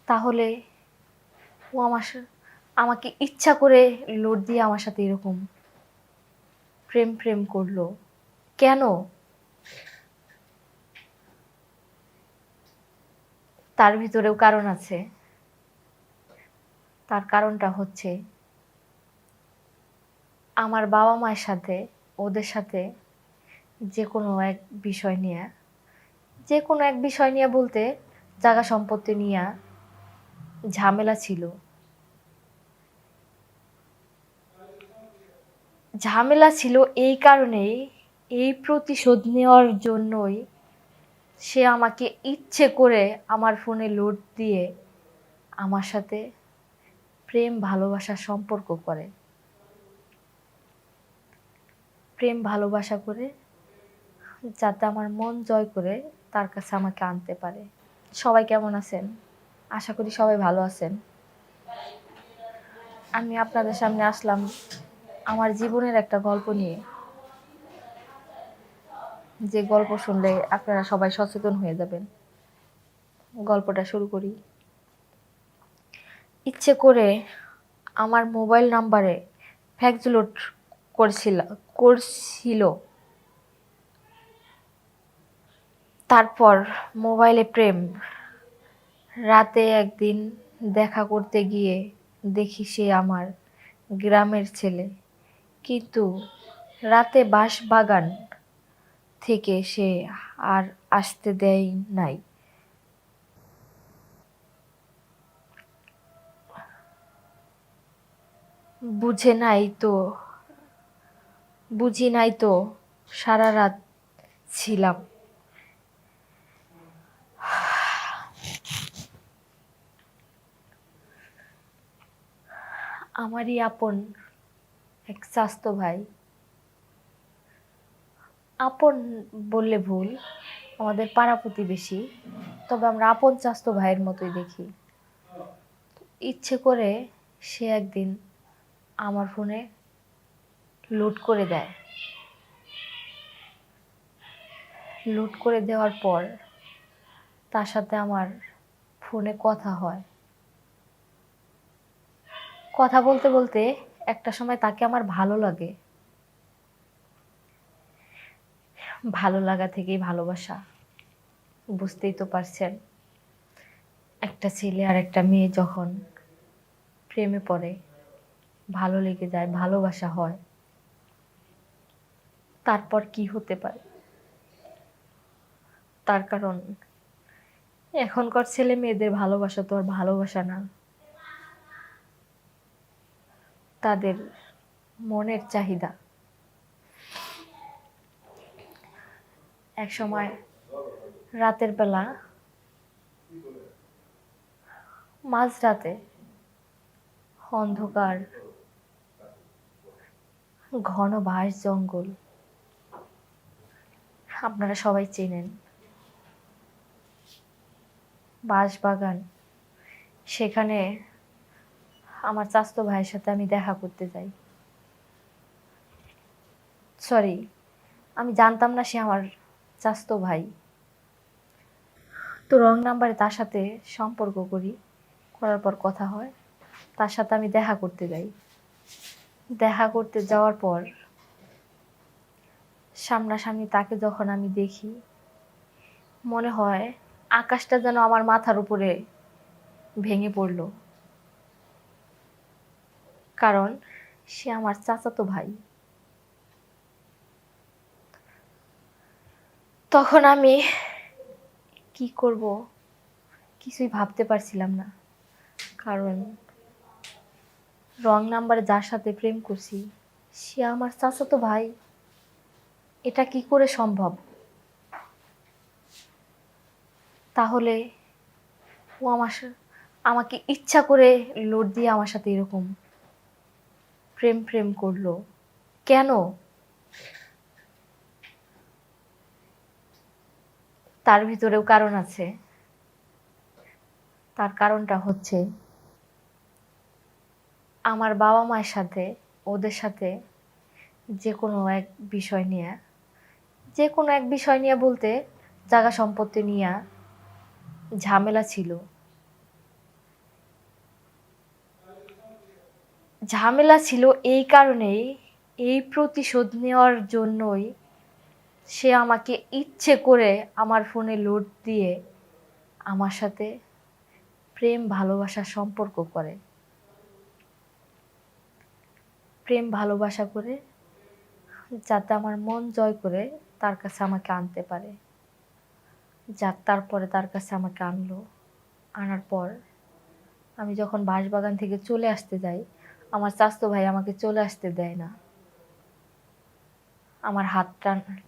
তাহলে ও আমাকে ইচ্ছা করে লোড দিয়ে আমার সাথে এরকম প্রেম প্রেম করলো কেন? তার ভিতরেও কারণ আছে। তার কারণটা হচ্ছে আমার বাবা মায়ের সাথে, ওদের সাথে যে কোনো এক বিষয় নিয়ে, যে কোনো এক বিষয় নিয়ে বলতে জায়গা সম্পত্তি নিয়ে ঝামেলা ছিল। ঝামেলা ছিল এই কারণেই, এই প্রতিশোধ নেওয়ার জন্যই সে আমাকে ইচ্ছে করে আমার ফোনে লোড দিয়ে আমার সাথে প্রেম ভালোবাসার সম্পর্ক করে। প্রেম ভালোবাসা করে যাতে আমার মন জয় করে তার কাছে আমাকে আনতে পারে। সবাই কেমন আছেন? আশা করি সবাই ভালো আছেন। আমি আপনাদের সামনে আসলাম আমার জীবনের একটা গল্প নিয়ে, যে গল্প শুনলে আপনারা সবাই সচেতন হয়ে যাবেন। গল্পটা শুরু করি। ইচ্ছে করে আমার মোবাইল নাম্বারে ফ্যাক্স লোড করছিল। তারপর মোবাইলে প্রেম। রাতে একদিন দেখা করতে গিয়ে দেখি সে আমার গ্রামের ছেলে, কিন্তু রাতে বাঁশবাগান থেকে সে আর আসতে দেয় নাই। বুঝে নাই তো বুঝি নাই তো সারা রাত ছিলাম। আমারই আপন এক চাস্তো ভাই, আপন বললে ভুল, আমাদের পাড়া প্রতিবেশী, তবে আমরা আপন চাস্তো ভাইয়ের মতোই দেখি। ইচ্ছে করে সে একদিন আমার ফোনে লোড করে দেয়। লোড করে দেওয়ার পর তার সাথে আমার ফোনে কথা হয়। কথা বলতে বলতে একটা সময় তাকে আমার ভালো লাগে। ভালো লাগা থেকেই ভালোবাসা, বুঝতেই তো পারছেন। একটা ছেলে আর একটা মেয়ে যখন প্রেমে পড়ে, ভালো লেগে যায়, ভালোবাসা হয়, তারপর কি হতে পারে? তার কারণ এখনকার ছেলে মেয়েদের ভালোবাসা তো আর ভালোবাসা না, তাদের মনের চাহিদা। এক সময় রাতের বেলা, মাঝরাতে, অন্ধকার, ঘন বাঁশ জঙ্গল, আপনারা সবাই চেনেন বাঁশ বাগান, সেখানে আমার চাচাতো ভাইয়ের সাথে আমি দেখা করতে যাই। সরি, আমি জানতাম না সে আমার চাচাতো ভাই। তো রং নাম্বারে তার সাথে সম্পর্ক করি, করার পর কথা হয়, তার সাথে আমি দেখা করতে যাই। দেখা করতে যাওয়ার পর সামনাসামনি তাকে যখন আমি দেখি, মনে হয় আকাশটা যেন আমার মাথার উপরে ভেঙে পড়ল, কারণ সে আমার চাচাতো ভাই। তখন আমি কি করব কিছুই ভাবতে পারছিলাম না, কারণ রং নাম্বারে যার সাথে প্রেম করছি সে আমার চাচাতো ভাই। এটা কি করে সম্ভব? তাহলে ও আমাকে ইচ্ছা করে লোড দিয়ে আমার সাথে এরকম প্রেম প্রেম করলো কেন? তার ভিতরেও কারণ আছে। তার কারণটা হচ্ছে আমার বাবা মায়ের সাথে, ওদের সাথে যে কোনো এক বিষয় নিয়ে, যে কোনো এক বিষয় নিয়ে বলতে জায়গা সম্পত্তি নিয়ে ঝামেলা ছিল। ঝামেলা ছিল এই কারণেই, এই প্রতিশোধ নেওয়ার জন্যই সে আমাকে ইচ্ছে করে আমার ফোনে লোড দিয়ে আমার সাথে প্রেম ভালোবাসার সম্পর্ক করে, প্রেম ভালোবাসা করে, যাতে আমার মন জয় করে তার কাছে আমাকে আনতে পারে। যাক, তারপরে তার কাছে আমাকে আনলো। আনার পর আমি যখন বাঁশবাগান থেকে চলে আসতে যাই, আমার চাচাতো ভাই আমাকে চলে আসতে দেয় না, আমার হাত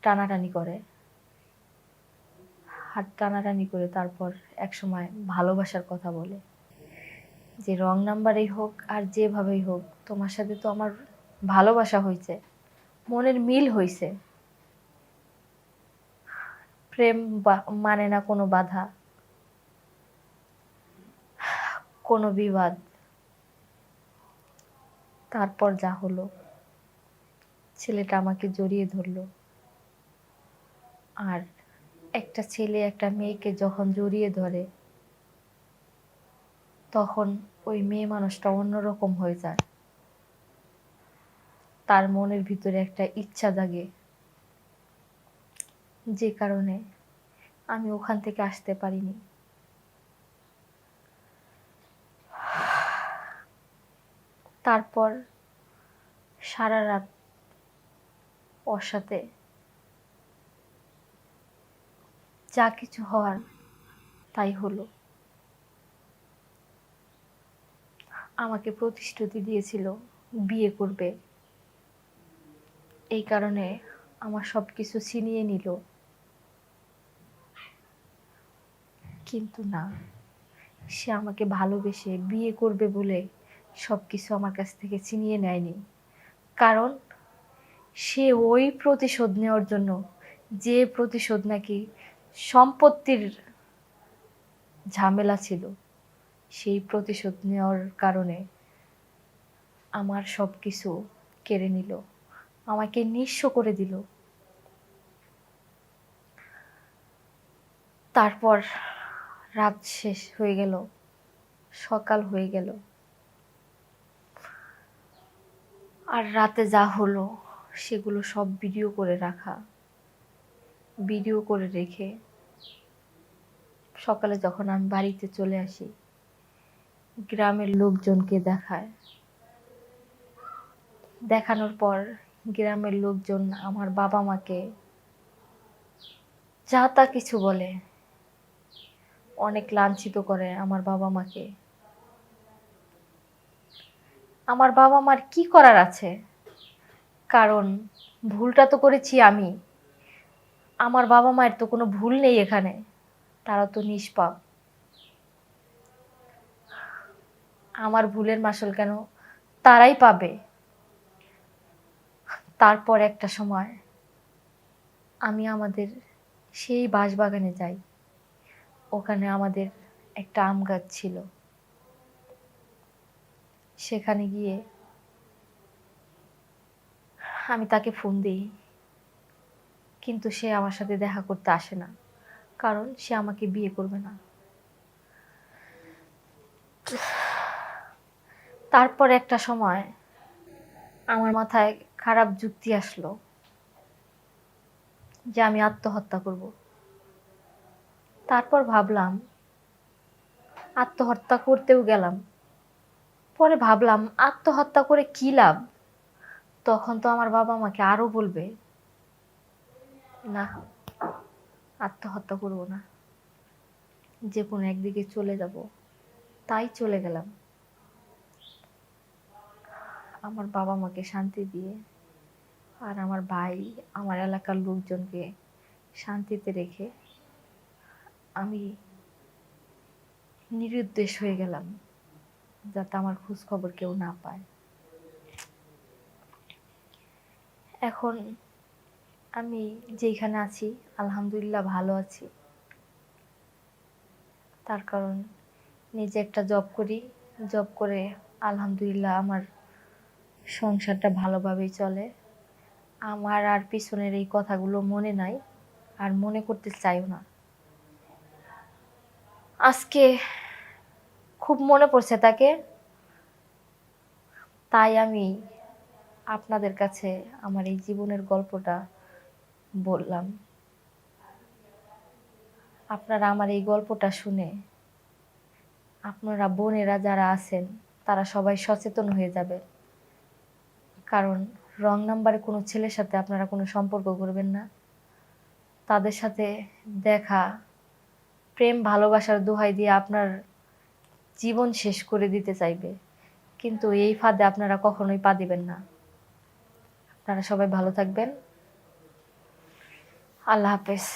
টানাটানি করে, হাত টানাটানি করে তারপর একসময় ভালোবাসার কথা বলে যে রং নাম্বারেই হোক আর যেভাবেই হোক, তোমার সাথে তো আমার ভালোবাসা হয়েছে, মনের মিল হয়েছে। প্রেম মানে না কোনো বাধা, কোনো বিবাদ। তারপর যা হলো, ছেলেটা আমাকে জড়িয়ে ধরলো। আর একটা ছেলে একটা মেয়েকে যখন জড়িয়ে ধরে, তখন ওই মেয়ে মানুষটা অন্যরকম হয়ে যায়। তার মনের ভিতরে একটা ইচ্ছা জাগে, যে কারণে আমি ওখান থেকে আসতে পারিনি। তারপর সারা রাত ওর সাথে যা কিছু হওয়ার তাই হলো। আমাকে প্রতিশ্রুতি দিয়েছিল বিয়ে করবে, এই কারণে আমার সব কিছু ছিনিয়ে নিল। কিন্তু না, সে আমাকে ভালোবেসে বিয়ে করবে বলে সব কিছু আমার কাছ থেকে ছিনিয়ে নেয়নি। কারণ সে ওই প্রতিশোধ নেওয়ার জন্য, যে প্রতিশোধ নাকি সম্পত্তির ঝামেলা ছিল, সেই প্রতিশোধ নেওয়ার কারণে আমার সব কিছু কেড়ে নিল, আমাকে নিঃস্ব করে দিল। তারপর রাত শেষ হয়ে গেল, সকাল হয়ে গেল। আর রাতে যা হলো সেগুলো সব ভিডিও করে রাখা, ভিডিও করে রেখে সকালে যখন আমি বাড়িতে চলে আসি, গ্রামের লোকজনকে দেখায়। দেখানোর পর গ্রামের লোকজন আমার বাবা মাকে যা তা কিছু বলে, অনেক লাঞ্ছিত করে আমার বাবা মাকে। আমার বাবা মার কি করার আছে, কারণ ভুলটা তো করেছি আমি, আমার বাবা মায়ের তো কোনো ভুল নেই এখানে, তারা তো নিষ্পাপ। আমার ভুলের মাসুল কেন তারাই পাবে? তারপর একটা সময় আমি আমাদের সেই বাঁশবাগানে যাই। ওখানে আমাদের একটা আম গাছ ছিল। সেখানে গিয়ে আমি তাকে ফোন দিই, কিন্তু সে আমার সাথে দেখা করতে আসে না, কারণ সে আমাকে বিয়ে করবে না। তারপর একটা সময় আমার মাথায় খারাপ যুক্তি আসলো যে আমি আত্মহত্যা করব। তারপর ভাবলাম, আত্মহত্যা করতেও গেলাম। পরে ভাবলাম আত্মহত্যা করে কি লাভ? তখন তো আমার বাবা আমাকে আরো বলবে। না, আত্মহত্যা করব না, যে কোনো একদিকে চলে যাব। তাই চলে গেলাম, আমার বাবা মাকে শান্তি দিয়ে, আর আমার ভাই, আমার এলাকার লোকজনকে শান্তিতে রেখে আমি নিরুদ্দেশ হয়ে গেলাম, যাতে আমার খোঁজ খবর কেউ না পায়। এখন আমি যেখানে আছি, আলহামদুলিল্লাহ ভালো আছি। তার কারণ নিজে একটা জব করি, জব করে আলহামদুলিল্লাহ আমার সংসারটা ভালোভাবেই চলে। আমার আর পিছনের এই কথাগুলো মনে নাই, আর মনে করতে চাইও না। আজকে খুব মনে পড়ছে তাকে, তাই আমি আপনাদের কাছে আমার এই জীবনের গল্পটা বললাম। আপনারা আমার এই গল্পটা শুনে আপনারা বোনেরা যারা আছেন তারা সবাই সচেতন হয়ে যাবে। কারণ রং নাম্বারে কোনো ছেলের সাথে আপনারা কোনো সম্পর্ক করবেন না। তাদের সাথে দেখা, প্রেম ভালোবাসার দোহাই দিয়ে আপনার জীবন শেষ করে দিতে চাইবে, কিন্তু এই ফাঁদে আপনারা কখনোই পা দিবেন না। আপনারা সবাই ভালো থাকবেন। আল্লাহ হাফেজ।